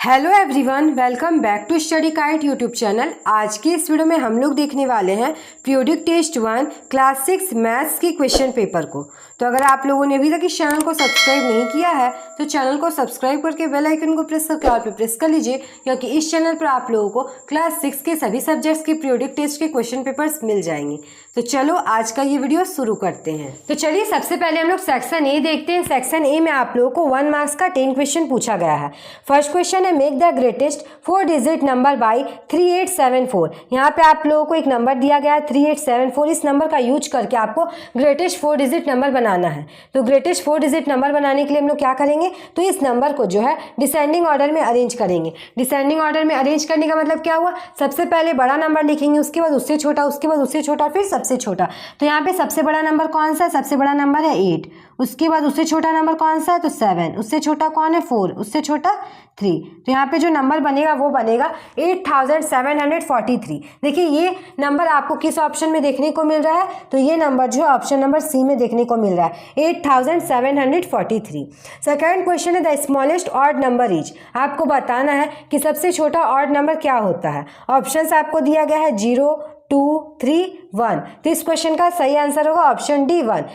Hello everyone, welcome back to study kite YouTube channel. आज के इस वीडियो में हम लोग देखने वाले हैं पीरियोडिक टेस्ट 1 क्लास 6 मैथ्स की क्वेश्चन पेपर को। तो अगर आप लोगों ने अभी तक इस चैनल को सब्सक्राइब नहीं किया है तो चैनल को सब्सक्राइब करके बेल आइकन को प्रेस करके ऑल पे प्रेस कर लीजिए, क्योंकि इस चैनल पर आप लोगों को क्लास 6 के सभी सब्जेक्ट्स के पीरियोडिक टेस्ट के क्वेश्चन पेपर्स मिल जाएंगे। तो चलो आज का ये वीडियो शुरू करते हैं। तो चलिए सबसे पहले हम लोग सेक्शन ए देखते हैं। सेक्शन ए में आप लोगों को 1 मार्क्स का 10 क्वेश्चन पूछा गया है। फर्स्ट क्वेश्चन है make the greatest 4 digit number by 3874। यहाँ पे आप लोगों को एक नंबर दिया गया है 3874। इस नंबर का यूज करके आपको ग्रेटेस्ट 4 डिजिट नंबर बनाना है। तो ग्रेटेस्ट 4 डिजिट नंबर बनाने के लिए हम लोग क्या करेंगे, तो इस नंबर को जो है डिसेंडिंग ऑर्डर में अरेंज करेंगे। डिसेंडिंग ऑर्डर में अरेंज करने का मतलब क्या हुआ, सबसे पहले बड़ा नंबर लिखेंगे, उसके बाद उससे छोटा, उसके बाद उससे छोटा, फिर सबसे छोटा। तो यहाँ पे सबसे बड़ा नंबर कौन सा है, सबसे बड़ा नंबर है 8। उसके बाद उससे छोटा नंबर कौन सा है, तो 7। उससे छोटा कौन है, 4। उससे छोटा 3। तो यहाँ पे जो नंबर बनेगा वो बनेगा 8743। देखिए ये नंबर आपको किस ऑप्शन में देखने को मिल रहा है, तो ये नंबर जो है ऑप्शन नंबर सी में देखने को मिल रहा है 8743। सेकेंड क्वेश्चन है the smallest odd number is. आपको बताना है कि सबसे छोटा ऑड नंबर क्या होता है। ऑप्शन आपको दिया गया है 0, 2, 3, 1। तो इस क्वेश्चन का सही आंसर होगा option D 1।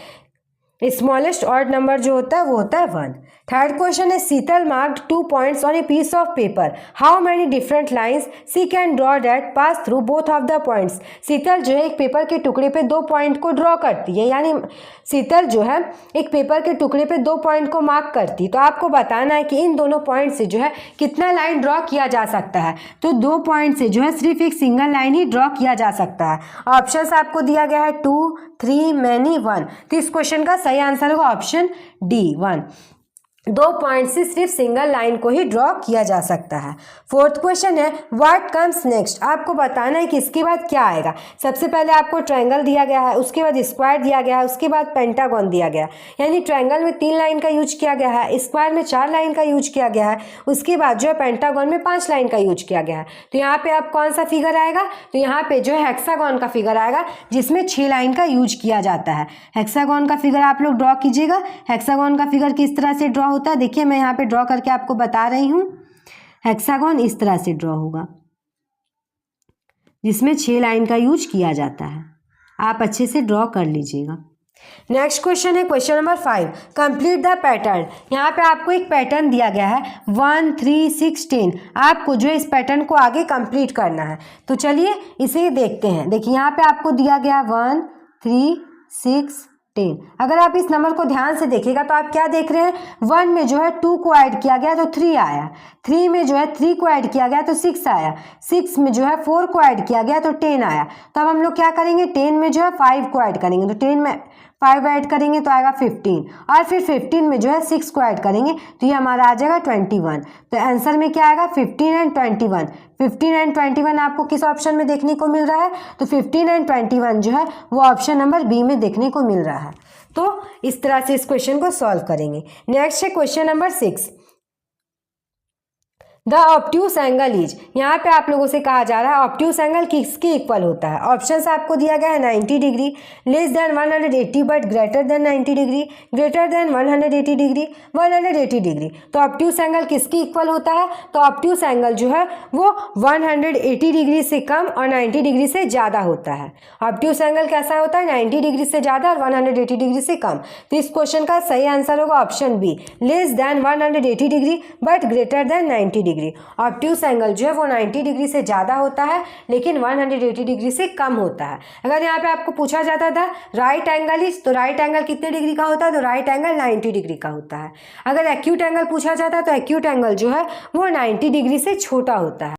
Smallest odd number जो होता है वो होता है 1। थर्ड क्वेश्चन है Sheetal marked 2 points on a piece of paper. How many different lines she can draw that pass through both of the points. Sheetal जो है एक पेपर के टुकड़े पे 2 पॉइंट को ड्रॉ करती है, यानी शीतल जो है एक पेपर के टुकड़े पे 2 पॉइंट को मार्क करती है। तो आपको बताना है कि इन दोनों पॉइंट से जो है कितना लाइन ड्रॉ किया जा सकता है। तो 2 पॉइंट से जो है सिर्फ एक सिंगल लाइन ही ड्रॉ किया जा सकता है। ऑप्शन आपको दिया गया है 2, 3, मैनी, 1। तो इस क्वेश्चन का सही आंसर होगा ऑप्शन डी 1। 2 पॉइंट से सिर्फ सिंगल लाइन को ही ड्रॉ किया जा सकता है। फोर्थ क्वेश्चन है व्हाट कम्स नेक्स्ट। आपको बताना है कि इसके बाद क्या आएगा। सबसे पहले आपको ट्रायंगल दिया गया है, उसके बाद स्क्वायर दिया गया है, उसके बाद पेंटागन दिया गया है। यानी ट्रायंगल में 3 लाइन का यूज किया गया है, स्क्वायर में 4 लाइन का यूज किया गया है, उसके बाद जो है पेंटागन में 5 लाइन का यूज किया गया है। तो यहाँ पे आप कौन सा फिगर आएगा, तो यहाँ पे जो है हेक्सागन का फिगर आएगा जिसमें 6 लाइन का यूज किया जाता है। हेक्सागन का फिगर आप लोग ड्रॉ कीजिएगा। हेक्सागन का फिगर किस तरह से ड्रॉ होता है, देखिए मैं यहाँ पे ड्रॉ करके आपको बता रही हूँ। हेक्सागन इस तरह से ड्रॉ होगा जिसमें 6 लाइन का यूज किया जाता है। आप अच्छे से ड्रॉ कर लीजिएगा। नेक्स्ट क्वेश्चन है question number 5 complete the pattern. यहाँ पे आपको एक पैटर्न दिया गया है 1, 3, 6, 10। आपको जो है इस पैटर्न को आगे कंप्लीट करना है। तो चलिए इसे देखते हैं। देखिए यहाँ पे आपको दिया गया 1, 3, 6, 10। अगर आप इस नंबर को ध्यान से देखिएगा तो आप क्या देख रहे हैं, 1 में जो है 2 को ऐड किया गया तो 3 आया, 3 में जो है 3 को ऐड किया गया तो 6 आया, 6 में जो है 4 को ऐड किया गया तो 10 आया। तो अब हम लोग क्या करेंगे, 10 में जो है 5 को ऐड करेंगे, तो 10 में 5 ऐड करेंगे तो आएगा 15, और फिर 15 में जो है 6 को ऐड करेंगे तो ये हमारा आ जाएगा 21। तो आंसर में क्या आएगा 15 एंड 21। 15 एंड 21 आपको किस ऑप्शन में देखने को मिल रहा है, तो 15 एंड 21 जो है वो ऑप्शन नंबर बी में देखने को मिल रहा है। तो इस तरह से इस क्वेश्चन को सॉल्व करेंगे। नेक्स्ट है question number 6 the obtuse angle is. यहाँ पे आप लोगों से कहा जा रहा है ऑब्ट्यूस एंगल किसके इक्वल होता है। ऑप्शंस आपको दिया गया है 90 degree, less than 180 but greater than 90 degree, greater than 180 degree, 180 degree. तो ऑब्ट्यूस एंगल किसके इक्वल होता है, तो ऑब्ट्यूस एंगल जो है वो 180 डिग्री से कम और 90 डिग्री से ज़्यादा होता है। ऑब्ट्यूस एंगल कैसा होता है, 90 डिग्री से ज़्यादा और 180 डिग्री से कम। तो इस क्वेश्चन का सही आंसर होगा option be less than 180 degree but greater than 90 degree. Obtuse angle जो है वो 90 डिग्री से ज़्यादा होता है लेकिन 180 डिग्री से कम होता है। अगर यहाँ पे आपको पूछा जाता था राइट एंगल इज, तो राइट एंगल कितने डिग्री का होता है, तो राइट एंगल 90 डिग्री का होता है। अगर एक्यूट एंगल पूछा जाता है तो एक्यूट एंगल जो है वो 90 डिग्री से छोटा होता है।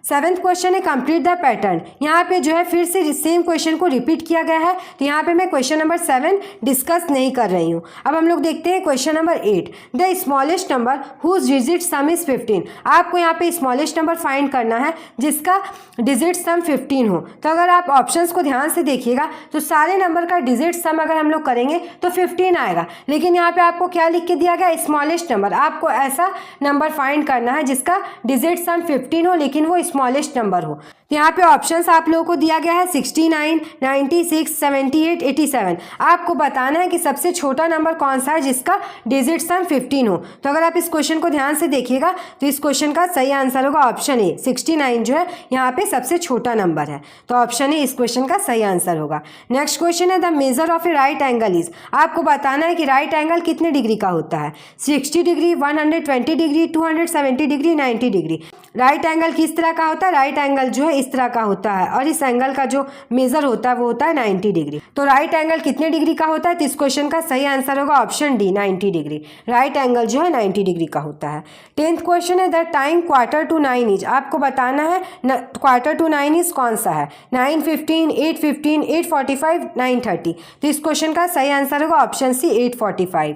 7th क्वेश्चन है कंप्लीट द पैटर्न। यहाँ पे जो है फिर से सेम क्वेश्चन को रिपीट किया गया है, तो यहाँ पे मैं क्वेश्चन नंबर 7 डिस्कस नहीं कर रही हूँ। अब हम लोग देखते हैं question number 8 the smallest number whose digit sum is 15। आपको यहाँ पे स्मॉलेस्ट नंबर फाइंड करना है जिसका डिजिट सम 15 हो। तो अगर आप ऑप्शंस को ध्यान से देखिएगा तो सारे नंबर का डिजिट सम अगर हम लोग करेंगे तो 15 आएगा, लेकिन यहाँ पे आपको क्या लिख के दिया गया, स्मॉलेस्ट नंबर। आपको ऐसा नंबर फाइंड करना है जिसका डिजिट सम 15 हो लेकिन वो स्मॉलेस्ट नंबर हो। तो यहाँ पे ऑप्शंस आप लोगों को दिया गया है 69, 96, 78, 87। आपको बताना है कि सबसे छोटा नंबर कौन सा है जिसका डिजिट सम 15 हो। तो अगर आप इस क्वेश्चन को ध्यान से देखिएगा तो इस क्वेश्चन का सही आंसर होगा ऑप्शन ए, 69 जो है यहाँ पे सबसे छोटा नंबर है। तो ऑप्शन ए इस क्वेश्चन का सही आंसर होगा। नेक्स्ट क्वेश्चन है the measure of A right angle is. आपको बताना है कि राइट एंगल कितने डिग्री का होता है, 60 degree, 120 degree, 270 degree, 90 degree. Right angle किस तरह का होता है, राइट एंगल जो है इस तरह का होता है और इस एंगल का जो मेजर होता है वो होता है 90 डिग्री। तो राइट एंगल कितने डिग्री का होता है, तो इस क्वेश्चन का सही आंसर होगा option D, 90 degree. Right angle जो है 90 डिग्री का होता है। 10th क्वेश्चन है द टाइम 8:45 इज। आपको बताना है 8:45 इज कौन सा है, 9:15, 8:15, 8:45, 9:30। तो इस क्वेश्चन का सही आंसर होगा ऑप्शन सी, 8:45।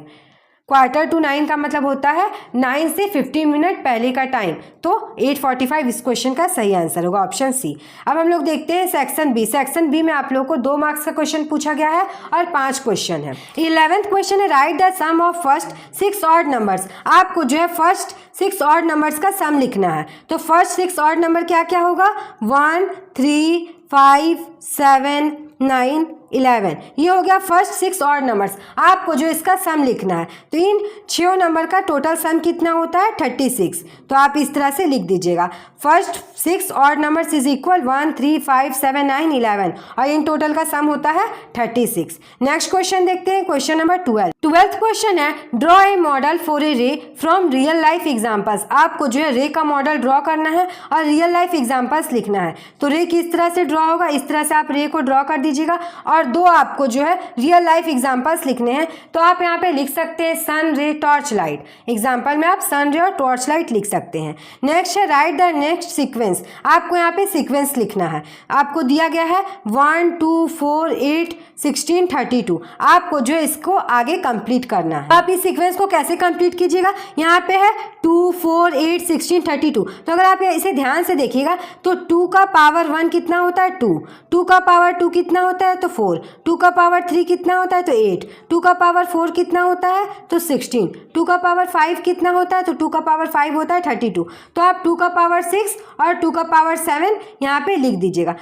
8:45 का मतलब होता है 9 से 15 मिनट पहले का टाइम, तो 8:45 इस क्वेश्चन का सही आंसर होगा ऑप्शन सी। अब हम लोग देखते हैं सेक्शन बी। सेक्शन बी में आप लोगों को 2 मार्क्स का क्वेश्चन पूछा गया है और 5 क्वेश्चन है। 11th क्वेश्चन है write the sum of first 6 odd numbers. आपको जो है फर्स्ट 6 ऑड नंबर्स का सम लिखना है। तो फर्स्ट 6 ऑड नंबर क्या क्या होगा, 1, 3, 5, 7, 9, 11। ये हो गया फर्स्ट 6 ऑड नंबर्स। आपको जो इसका सम लिखना है, तो इन 6 नंबर का टोटल सम कितना होता है, 36। तो आप इस तरह से लिख दीजिएगा first 6 odd numbers is equal 1, 3, 5, 7, 9, 11 और इन टोटल का सम होता है 36। नेक्स्ट क्वेश्चन देखते हैं, क्वेश्चन नंबर 12th क्वेश्चन है draw a model for a रे फ्रॉम रियल लाइफ एग्जाम्पल्स। आपको जो है रे का मॉडल ड्रॉ करना है और रियल लाइफ एग्जाम्पल्स लिखना है। तो रे किस तरह से ड्रॉ होगा, इस तरह से आप रे को ड्रॉ कर दीजिएगा और 2 आपको जो है रियल लाइफ एग्जाम्पल्स लिखने हैं। तो आप यहाँ पे लिख सकते हैं सन रे, टॉर्च लाइट। एग्जाम्पल में आप सन रे और टॉर्च लाइट लिख सकते हैं। नेक्स्ट है राइट द नेक्स्ट सीक्वेंस। आपको यहाँ पे सीक्वेंस लिखना है। आपको दिया गया है 1, 2, 4, 8, 16, 32। आपको जो है इसको आगे कंप्लीट करना है। आप इस सीक्वेंस को कैसे कंप्लीट कीजिएगा, यहाँ पे है 2, 4, 8, 16, 32। तो अगर आप इसे ध्यान से देखिएगा तो 2 का पावर 1 कितना होता है, 2, 2 का पावर 2 कितना होता है, तो 4, 2 का पावर 3 कितना होता है, तो 8, 2 का पावर 4 कितना होता है, तो 16, 2 का पावर 5 कितना होता है, तो 2 का पावर 5 होता है 32। तो आप 2 का पावर 6 और 2 का पावर 7 यहाँ पे लिख दीजिएगा।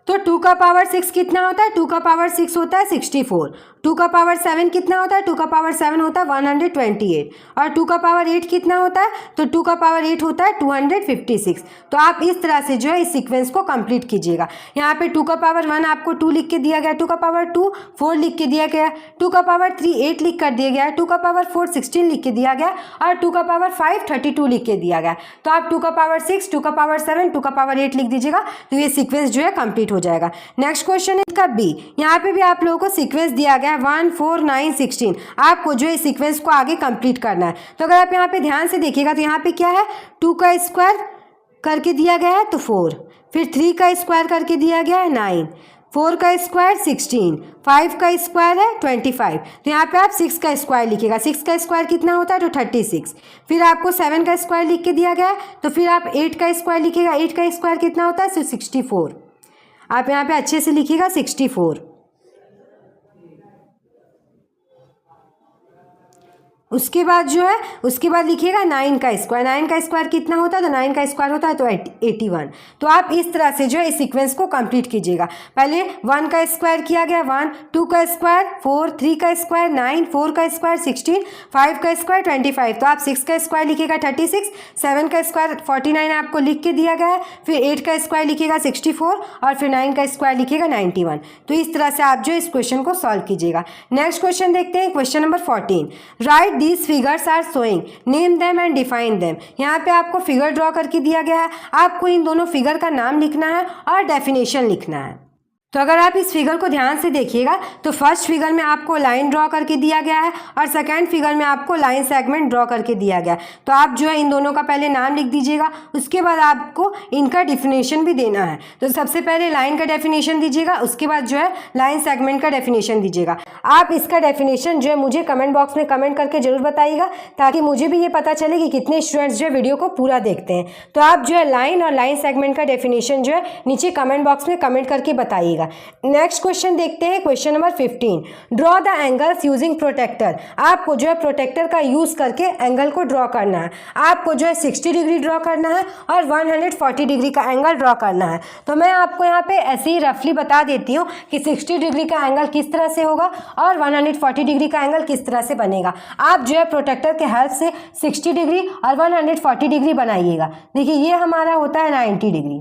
तो 2 का पावर 6 कितना होता है, 2 का पावर 6 होता है 64, 2 का पावर 7 कितना होता है, 2 का पावर 7 होता है 128 और 2 का पावर 8 कितना होता है, तो 2 का पावर 8 होता है 256। तो आप इस तरह से जो है इस सीक्वेंस को कंप्लीट कीजिएगा। यहाँ पे 2 का पावर 1 आपको 2 लिख के दिया गया, 2 का पावर 2 4 लिख के दिया गया, 2 का पावर 3 8 लिख कर दिया गया, 2 का पावर 4 16 लिख के दिया गया और 2 का पावर 5 32 लिख के दिया गया। तो आप 2 का पावर 6, 2 का पावर 7, 2 का पावर 8 लिख दीजिएगा। तो ये सीक्वेंस जो है कंप्लीट हो जाएगा। नेक्स्ट क्वेश्चन है इसका बी। यहाँ पे भी आप लोगों को सीक्वेंस दिया गया है 1, 4, 9, 16। आपको जो है इस सीक्वेंस को आगे कंप्लीट करना है। तो अगर आप यहाँ पे ध्यान से देखिएगा तो यहाँ पे क्या है, 2 का स्क्वायर करके दिया गया है तो 4, फिर 3 का स्क्वायर करके दिया गया है 9, 4 का स्क्वायर 16, 5 का स्क्वायर है 25। तो यहाँ पे आप 6 का स्क्वायर लिखिएगा। 6 का स्क्वायर कितना होता है, तो 36। फिर आपको 7 का स्क्वायर लिख के दिया गया है, तो फिर आप 8 का स्क्वायर लिखिएगा। 8 का स्क्वायर कितना होता है, तो 64। आप यहाँ पे अच्छे से लिखिएगा 64। उसके बाद जो है उसके बाद लिखिएगा 9 का स्क्वायर। 9 का स्क्वायर कितना होता है, तो 9 का स्क्वायर होता है तो 81। तो आप इस तरह से जो है इस सीक्वेंस को कंप्लीट कीजिएगा। पहले 1 का स्क्वायर किया गया 1, 2 का स्क्वायर 4, 3 का स्क्वायर 9, 4 का स्क्वायर 16, 5 का स्क्वायर 25। तो आप 6 का स्क्वायर लिखिएगा 36, 7 का स्क्वायर 49 आपको लिख के दिया गया है, फिर 8 का स्क्वायर लिखिएगा 64 और फिर 9 का स्क्वायर लिखिएगा 91। तो इस तरह से आप जो इस क्वेश्चन को सॉल्व कीजिएगा। नेक्स्ट क्वेश्चन देखते हैं, question number 14। Right These figures are showing. Name them and define them. यहाँ पे आपको फिगर ड्रॉ करके दिया गया है। आपको इन दोनों फिगर का नाम लिखना है और डेफिनेशन लिखना है। तो अगर आप इस फिगर को ध्यान से देखिएगा तो फर्स्ट फिगर में आपको लाइन ड्रॉ करके दिया गया है और सेकंड फिगर में आपको लाइन सेगमेंट ड्रॉ करके दिया गया है। तो आप जो है इन दोनों का पहले नाम लिख दीजिएगा, उसके बाद आपको इनका डेफिनेशन भी देना है। तो सबसे पहले लाइन का डेफिनेशन दीजिएगा, उसके बाद जो है लाइन सेगमेंट का डेफिनेशन दीजिएगा। आप इसका डेफिनेशन जो है मुझे कमेंट बॉक्स में कमेंट करके जरूर बताइएगा, ताकि मुझे भी ये पता चले कि कितने स्टूडेंट्स जो है वीडियो को पूरा देखते हैं। तो आप जो है लाइन और लाइन सेगमेंट का डेफिनेशन जो है नीचे कमेंट बॉक्स में कमेंट करके बताइएगा। बनेगा। नेक्स्ट क्वेश्चन देखते हैं, question number 15। Draw the angles using protractor. आपको जो है प्रोटेक्टर का यूज करके एंगल को ड्रॉ करना है। आपको जो है 60 डिग्री ड्रॉ करना है और 140 डिग्री का एंगल ड्रॉ करना है। तो मैं आपको यहाँ पे ऐसे ही रफली बता देती हूँ कि 60 डिग्री का एंगल किस तरह से होगा और 140 डिग्री का एंगल किस तरह से बनेगा। आप जो है प्रोटेक्टर के हेल्प से 60 डिग्री और 140 डिग्री बनाइएगा। देखिए ये हमारा होता है 90 डिग्री।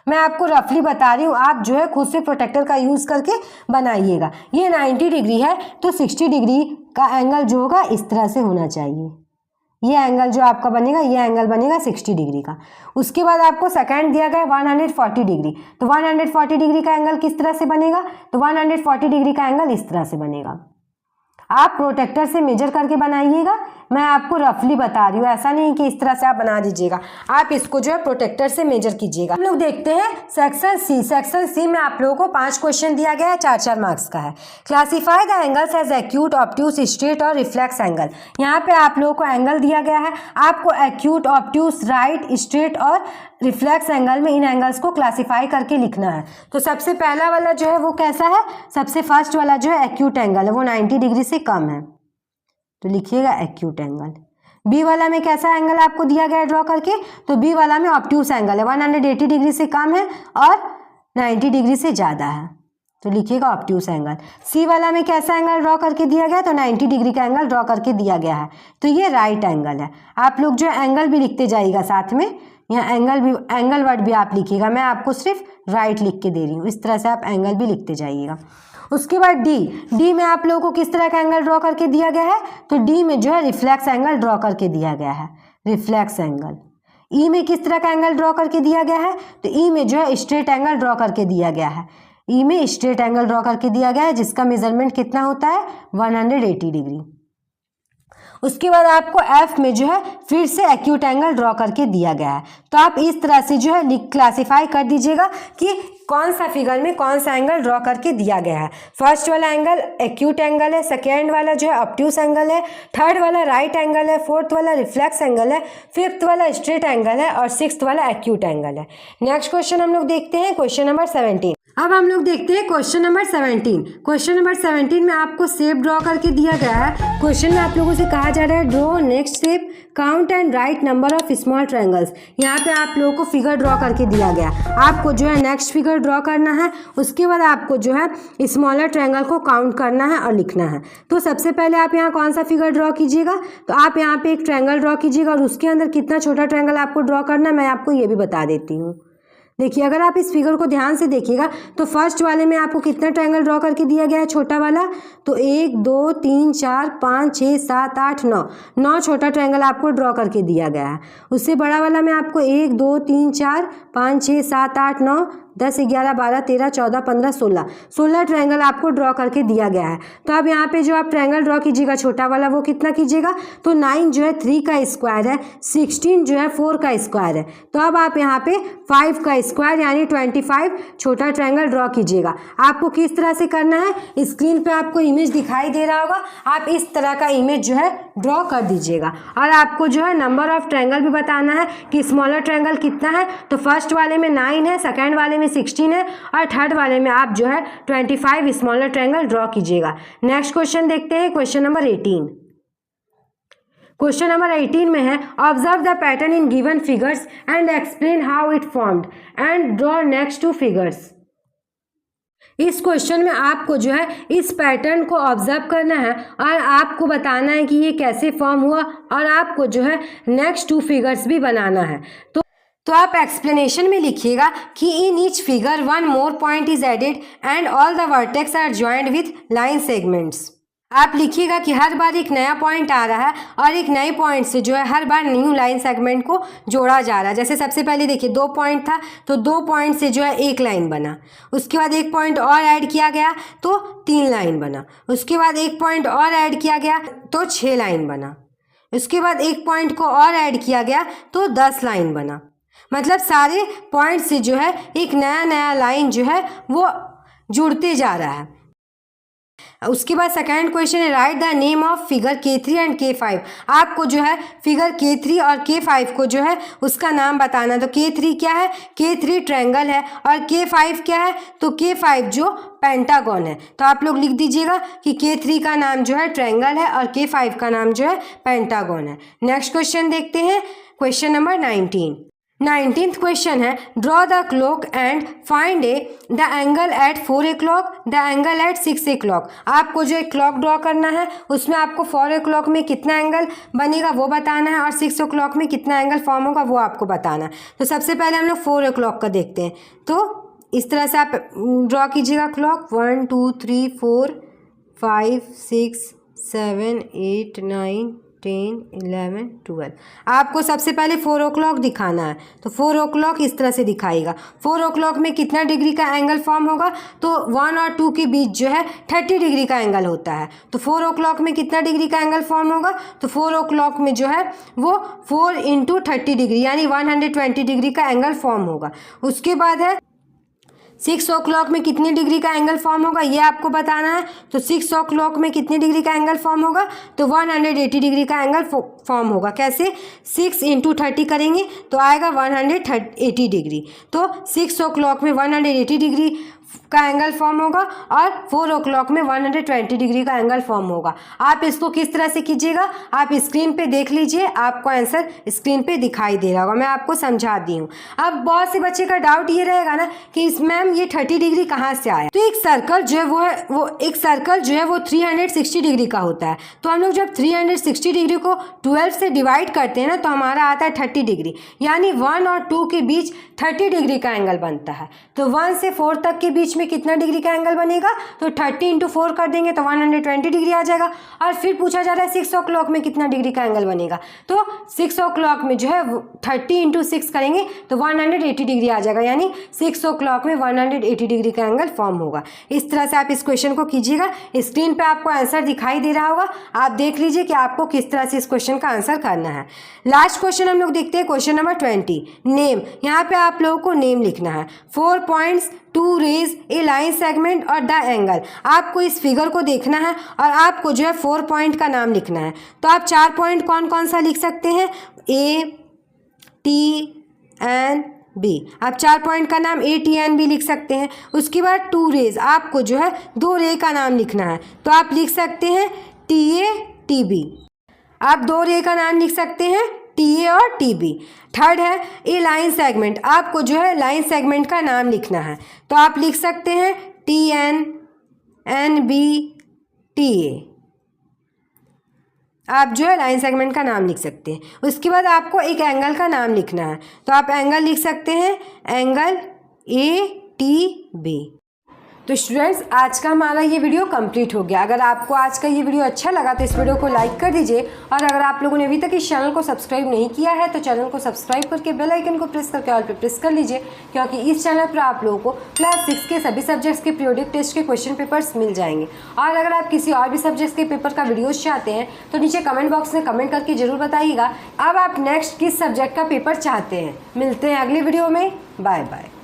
मैं आपको रफली बता रही हूँ, आप जो है खुद से प्रोटेक्टर का यूज़ करके बनाइएगा। ये 90 डिग्री है तो 60 डिग्री का एंगल जो होगा इस तरह से होना चाहिए। ये एंगल जो आपका बनेगा, ये एंगल बनेगा 60 डिग्री का। उसके बाद आपको सेकंड दिया गया है 140 डिग्री। तो 140 डिग्री का एंगल किस तरह से बनेगा, तो 140 डिग्री का एंगल इस तरह से बनेगा। आप प्रोटेक्टर से मेजर करके बनाइएगा, मैं आपको रफली बता रही हूँ, ऐसा नहीं कि इस तरह से आप बना दीजिएगा। आप इसको जो है प्रोटेक्टर से मेजर कीजिएगा। हम लोग देखते हैं सेक्शन सी। सेक्शन सी में आप लोगों को 5 क्वेश्चन दिया गया है, 4-4 मार्क्स का है। Classify the angles as acute, obtuse, straight और रिफ्लेक्स एंगल। यहाँ पे आप लोगों को एंगल दिया गया है, आपको एक्यूट, ऑब्ट्यूस, राइट, स्ट्रेट और रिफ्लेक्स एंगल में इन एंगल्स को क्लासीफाई करके लिखना है। तो सबसे पहला वाला जो है वो कैसा है, सबसे फर्स्ट वाला जो है एक्यूट एंगल है, वो 90 डिग्री से कम है, तो लिखिएगा एक्यूट एंगल। बी वाला में कैसा एंगल आपको दिया गया है ड्रॉ करके, तो बी वाला में ऑब्ट्यूस एंगल है, 180 डिग्री से कम है और 90 डिग्री से ज़्यादा है, तो लिखिएगा ऑब्ट्यूस एंगल। सी वाला में कैसा एंगल ड्रॉ करके दिया गया है, तो 90 डिग्री का एंगल ड्रॉ करके दिया गया है, तो ये राइट एंगल है। आप लोग जो एंगल भी लिखते जाइएगा साथ में, यहाँ एंगल वर्ड भी आप लिखिएगा, मैं आपको सिर्फ राइट लिख के दे रही हूँ, इस तरह से आप एंगल भी लिखते जाइएगा। उसके बाद डी में आप लोगों को किस तरह का एंगल ड्रॉ करके दिया गया है, तो डी में जो है रिफ्लेक्स एंगल ड्रॉ करके दिया गया है, रिफ्लेक्स एंगल। ई में किस तरह का एंगल ड्रॉ करके दिया गया है, तो ई में जो है स्ट्रेट एंगल ड्रॉ करके दिया गया है। ई में स्ट्रेट एंगल ड्रॉ करके दिया गया है, जिसका मेजरमेंट कितना होता है, 180 डिग्री। उसके बाद आपको एफ में जो है फिर से एक्यूट एंगल ड्रॉ करके दिया गया है। तो आप इस तरह से जो है क्लासीफाई कर दीजिएगा कि कौन सा फिगर में कौन सा एंगल ड्रॉ करके दिया गया है। फर्स्ट वाला एंगल एक्यूट एंगल है, सेकेंड वाला जो है ऑब्ट्यूस एंगल है, थर्ड वाला राइट एंगल है, फोर्थ वाला रिफ्लेक्स एंगल है, फिफ्थ वाला स्ट्रेट एंगल है और सिक्स्थ वाला एक्यूट एंगल है। नेक्स्ट क्वेश्चन हम लोग देखते हैं, क्वेश्चन नंबर 17। अब हम लोग देखते हैं क्वेश्चन नंबर 17। क्वेश्चन नंबर 17 में आपको शेप ड्रॉ करके दिया गया है। क्वेश्चन में आप लोगों से कहा जा रहा है draw next shape, count and right number of small triangles. यहाँ पे आप लोगों को फिगर ड्रॉ करके दिया गया, आपको जो है नेक्स्ट फिगर ड्रॉ करना है। उसके बाद आपको जो है स्मॉलर ट्रायंगल को काउंट करना है और लिखना है। तो सबसे पहले आप यहाँ कौन सा फिगर ड्रॉ कीजिएगा, तो आप यहाँ पे एक ट्रायंगल ड्रॉ कीजिएगा और उसके अंदर कितना छोटा ट्रायंगल आपको ड्रॉ करना है मैं आपको ये भी बता देती हूँ। देखिए अगर आप इस फिगर को ध्यान से देखिएगा तो फर्स्ट वाले में आपको कितना ट्रायंगल ड्रॉ करके दिया गया है, छोटा वाला, तो 1 2 3 4 5 6 7 8 9 छोटा ट्रायंगल आपको ड्रॉ करके दिया गया है। उससे बड़ा वाला में आपको 1 2 3 4 5 6 7 8 9 10 11 12 13 14 15 16 ट्रायंगल आपको ड्रॉ करके दिया गया है। तो अब यहाँ पे जो आप ट्रायंगल ड्रॉ कीजिएगा छोटा वाला वो कितना कीजिएगा, तो 9 जो है 3 का स्क्वायर है, 16 जो है 4 का स्क्वायर है। तो अब आप यहाँ पे 5 का स्क्वायर यानी 25 छोटा ट्रायंगल ड्रॉ कीजिएगा। आपको किस तरह से करना है, स्क्रीन पे आपको इमेज दिखाई दे रहा होगा, आप इस तरह का इमेज जो है ड्रॉ कर दीजिएगा। और आपको जो है नंबर ऑफ ट्रायंगल भी बताना है कि स्मॉलर ट्रायंगल कितना है, तो फर्स्ट वाले में 9 है, सेकेंड वाले में 16 है और थर्ड वाले में आप जो है 25 स्मॉलर ट्रायंगल ड्रॉ कीजिएगा। नेक्स्ट क्वेश्चन देखते हैं, क्वेश्चन नंबर 18। क्वेश्चन नंबर 18 में है observe the pattern in given figures and explain how it formed and draw next two figures. इस क्वेश्चन में आपको जो है इस पैटर्न को ऑब्जर्व करना है और आपको बताना है कि ये कैसे फॉर्म हुआ और आपको जो है नेक्स्ट 2 फिगर्स भी बनाना है। तो आप एक्सप्लेनेशन में लिखिएगा कि in each figure 1 more point is added and all the vertex are joint with line segments. आप लिखिएगा कि हर बार एक नया पॉइंट आ रहा है और एक नए पॉइंट से जो है हर बार न्यू लाइन सेगमेंट को जोड़ा जा रहा है। जैसे सबसे पहले देखिए 2 पॉइंट था तो 2 पॉइंट से जो है एक लाइन बना, उसके बाद एक पॉइंट और ऐड किया गया तो 3 लाइन बना, उसके बाद एक पॉइंट और ऐड किया गया तो 6 लाइन बना, उसके बाद एक पॉइंट को और ऐड किया गया तो 10 लाइन बना। मतलब सारे पॉइंट से जो है एक नया नया लाइन जो है वो जुड़ते जा रहा है। उसके बाद सेकंड क्वेश्चन है write the name of figure K3 and K5। आपको जो है फिगर K3 और K5 को जो है उसका नाम बताना। तो K3 क्या है, K3 ट्रायंगल है, और K5 क्या है, तो K5 जो पेंटागन है। तो आप लोग लिख दीजिएगा कि K3 का नाम जो है ट्रायंगल है और K5 का नाम जो है पेंटागन है। नेक्स्ट क्वेश्चन देखते हैं, क्वेश्चन नंबर 19th क्वेश्चन है draw the clock and find the angle at 4 o'clock, the angle at 6 o'clock। आपको जो एक क्लॉक ड्रॉ करना है उसमें आपको 4 o'clock में कितना एंगल बनेगा वो बताना है, और 6 o'clock में कितना एंगल फॉर्म होगा वो आपको बताना है। तो सबसे पहले हम लोग 4 o'clock का देखते हैं। तो इस तरह से आप ड्रॉ कीजिएगा क्लॉक, 1 2 3 4 5 6 7 8 9 10 11 12। आपको सबसे पहले 4 o'clock दिखाना है। तो 4 o'clock इस तरह से दिखाएगा। 4 o'clock में कितना डिग्री का एंगल फॉर्म होगा, तो 1 और 2 के बीच जो है 30 डिग्री का एंगल होता है। तो 4 o'clock में कितना डिग्री का एंगल फॉर्म होगा, तो 4 o'clock में जो है वो 4 × 30 डिग्री यानी 120 डिग्री का एंगल फॉर्म होगा। उसके बाद है 6 o'clock में कितनी डिग्री का एंगल फॉर्म होगा ये आपको बताना है। तो 6 o'clock में कितनी डिग्री का एंगल फॉर्म होगा, तो 180 डिग्री का एंगल फॉर्म होगा। कैसे, 6 × 30 करेंगे तो आएगा 180 डिग्री। तो 6 o'clock में 180 डिग्री का एंगल फॉर्म होगा और 4 o'clock में 120 डिग्री का एंगल फॉर्म होगा। आप इसको किस तरह से कीजिएगा, आप स्क्रीन पे देख लीजिए, आपको आंसर स्क्रीन पे दिखाई दे रहा होगा, मैं आपको समझा दी हूँ। अब बहुत से बच्चे का डाउट ये रहेगा ना कि मैम ये 30 डिग्री कहाँ से आया। तो एक सर्कल जो है वो 360 डिग्री का होता है। तो हम लोग जब 360 डिग्री को 12 से डिवाइड करते हैं ना तो हमारा आता है 30 डिग्री, यानी 1 और 2 के बीच 30 डिग्री का एंगल बनता है। तो 1 से 4 तक के बीच में कितना डिग्री का एंगल बनेगा, तो 30 × 4 कर देंगे तो 120 डिग्री आ जाएगा। और फिर पूछा जा रहा है 6 o'clock में कितना डिग्री का एंगल बनेगा, तो 6 o'clock में जो है 30 × 6 करेंगे तो 180 डिग्री आ जाएगा, यानी 6 o'clock में 180 डिग्री का एंगल फॉर्म होगा। इस तरह से आप इस क्वेश्चन को कीजिएगा। स्क्रीन पे आपको आंसर दिखाई दे रहा होगा, आप देख लीजिए कि आपको किस तरह से इस क्वेश्चन का आंसर करना है। लास्ट क्वेश्चन हम लोग देखते हैं, क्वेश्चन नंबर 20 नेम। यहाँ पे आप लोगों को नेम लिखना है। 4 points to raise a line segment और द एंगल। आपको इस फिगर को देखना है और आपको जो है 4 पॉइंट का नाम लिखना है। तो आप 4 पॉइंट कौन कौन सा लिख सकते हैं, A T N B। आप 4 पॉइंट का नाम A T N B लिख सकते हैं। उसके बाद 2 रेज, आपको जो है 2 रे का नाम लिखना है, तो आप लिख सकते हैं T A T B। आप 2 रे का नाम लिख सकते हैं TA और TB। थर्ड है ए लाइन सेगमेंट, आपको जो है लाइन सेगमेंट का नाम लिखना है, तो आप लिख सकते हैं TN NB TA। आप जो है लाइन सेगमेंट का नाम लिख सकते हैं। उसके बाद आपको एक एंगल का नाम लिखना है, तो आप एंगल लिख सकते हैं एंगल ATB। तो स्टूडेंट्स आज का हमारा ये वीडियो कंप्लीट हो गया। अगर आपको आज का ये वीडियो अच्छा लगा तो इस वीडियो को लाइक कर दीजिए, और अगर आप लोगों ने अभी तक इस चैनल को सब्सक्राइब नहीं किया है तो चैनल को सब्सक्राइब करके बेल आइकन को प्रेस करके ऑल पे प्रेस कर लीजिए, क्योंकि इस चैनल पर आप लोगों को क्लास 6 के सभी सब्जेक्ट्स के पीरियोडिक टेस्ट के क्वेश्चन पेपर्स मिल जाएंगे। और अगर आप किसी और भी सब्जेक्ट्स के पेपर का वीडियोज चाहते हैं तो नीचे कमेंट बॉक्स में कमेंट करके जरूर बताइएगा अब आप नेक्स्ट किस सब्जेक्ट का पेपर चाहते हैं। मिलते हैं अगली वीडियो में, बाय बाय।